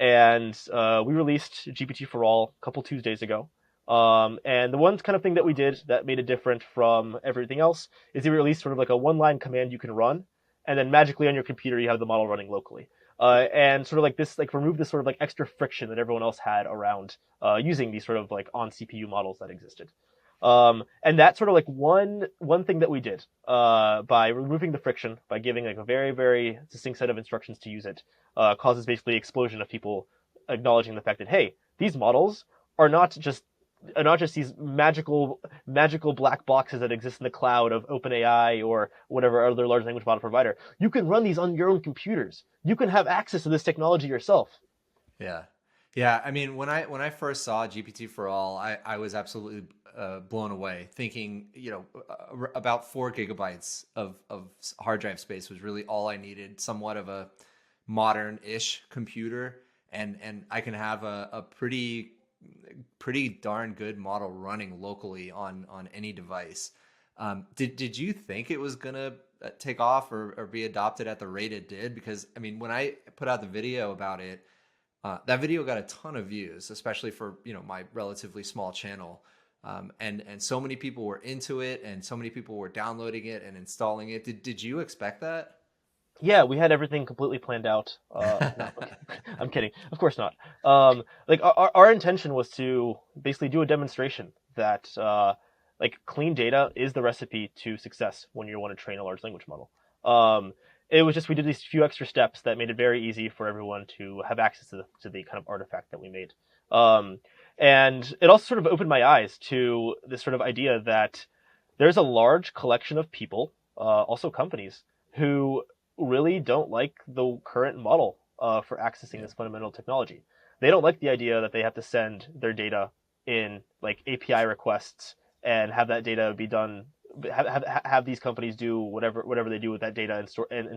And we released GPT4ALL a couple Tuesdays ago. And the one kind of thing that we did that made it different from everything else is we released sort of like a one-line command you can run, and then magically on your computer you have the model running locally. And sort of like this, like remove this sort of like extra friction that everyone else had around using these sort of like on CPU models that existed. And that's sort of like one thing that we did by removing the friction, by giving like a very, very succinct set of instructions to use it, causes basically explosion of people acknowledging the fact that, hey, these models are not just these magical black boxes that exist in the cloud of OpenAI or whatever other large language model provider. You can run these on your own computers. You can have access to this technology yourself. Yeah. Yeah. I mean, when I first saw GPT for all, I was absolutely blown away, thinking, about 4 gigabytes of hard drive space was really all I needed, somewhat of a modern-ish computer. And I can have a pretty darn good model running locally on any device. Did you think it was gonna take off or be adopted at the rate it did? Because I mean, when I put out the video about it, that video got a ton of views, especially for my relatively small channel. And so many people were into it, and so many people were downloading it and installing it. Did you expect that? Yeah, we had everything completely planned out. No, okay. I'm kidding. Of course not. Like our intention was to basically do a demonstration that like clean data is the recipe to success when you want to train a large language model. It was just we did these few extra steps that made it very easy for everyone to have access to the kind of artifact that we made. Um, and it also sort of opened my eyes to this sort of idea that there's a large collection of people, also companies, who really don't like the current model for accessing Yeah. this fundamental technology. They don't like the idea that they have to send their data in like API requests and have that data be done. Have these companies do whatever they do with that data and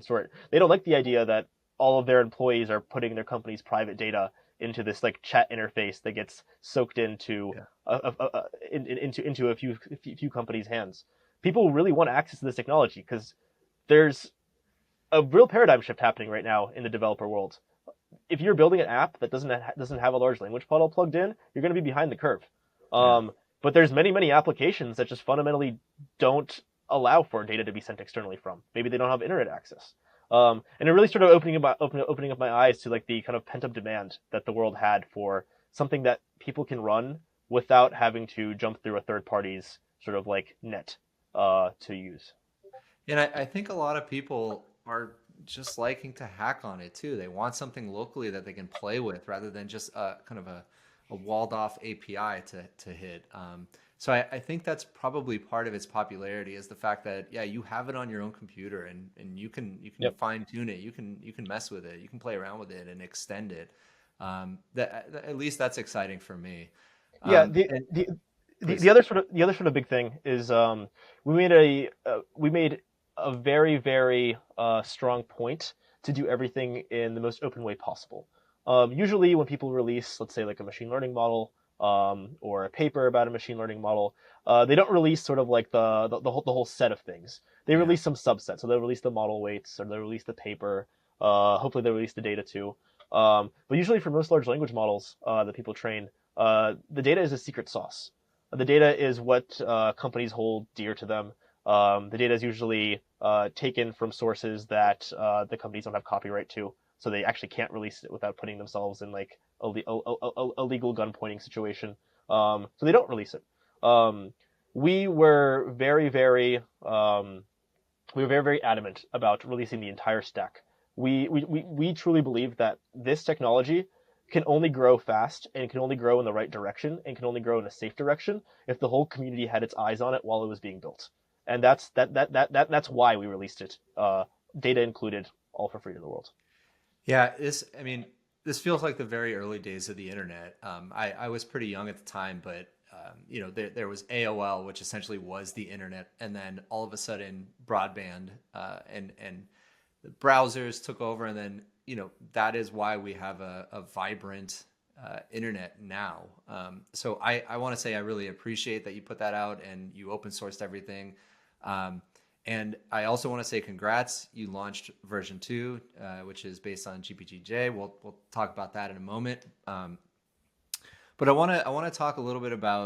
store it. They don't like the idea that all of their employees are putting their company's private data into this like chat interface that gets soaked into Yeah. into a few companies' hands. People really want access to this technology because there's a real paradigm shift happening right now in the developer world. If you're building an app that doesn't have a large language model plugged in, you're going to be behind the curve. Yeah. But there's many applications that just fundamentally don't allow for data to be sent externally from. Maybe they don't have internet access. And it really started opening up my eyes to like the kind of pent up demand that the world had for something that people can run without having to jump through a third party's sort of like net to use. And I think a lot of people are just liking to hack on it too. They want something locally that they can play with rather than just kind of a walled off API to hit. So I think that's probably part of its popularity is the fact that yeah, you have it on your own computer and you can Yep. fine tune it. You can mess with it. You can play around with it and extend it. That at least that's exciting for me. Yeah. And The please. other sort of big thing is we made a very strong point to do everything in the most open way possible. Usually, when people release, let's say, like a machine learning model or a paper about a machine learning model, they don't release sort of like the whole set of things. They Yeah. release some subsets. So they'll release the model weights or they'll release the paper. Hopefully, they'll release the data too. But usually, for most large language models that people train, the data is a secret sauce. The data is what companies hold dear to them. The data is usually taken from sources that the companies don't have copyright to, so they actually can't release it without putting themselves in like a legal gun pointing situation. So they don't release it. Um, we were very adamant about releasing the entire stack. We truly believe that this technology can only grow fast and can only grow in the right direction and can only grow in a safe direction if the whole community had its eyes on it while it was being built. And that's why we released it, data included, all for free to the world. Yeah, I mean, this feels like the very early days of the internet. I was pretty young at the time, but there was AOL, which essentially was the internet, and then all of a sudden broadband and the browsers took over, and then that is why we have a vibrant internet now. So I want to say I really appreciate that you put that out and you open sourced everything. Um, And I also want to say congrats. You launched version 2, which is based on GPTJ. We'll talk about that in a moment. But I want to talk a little bit about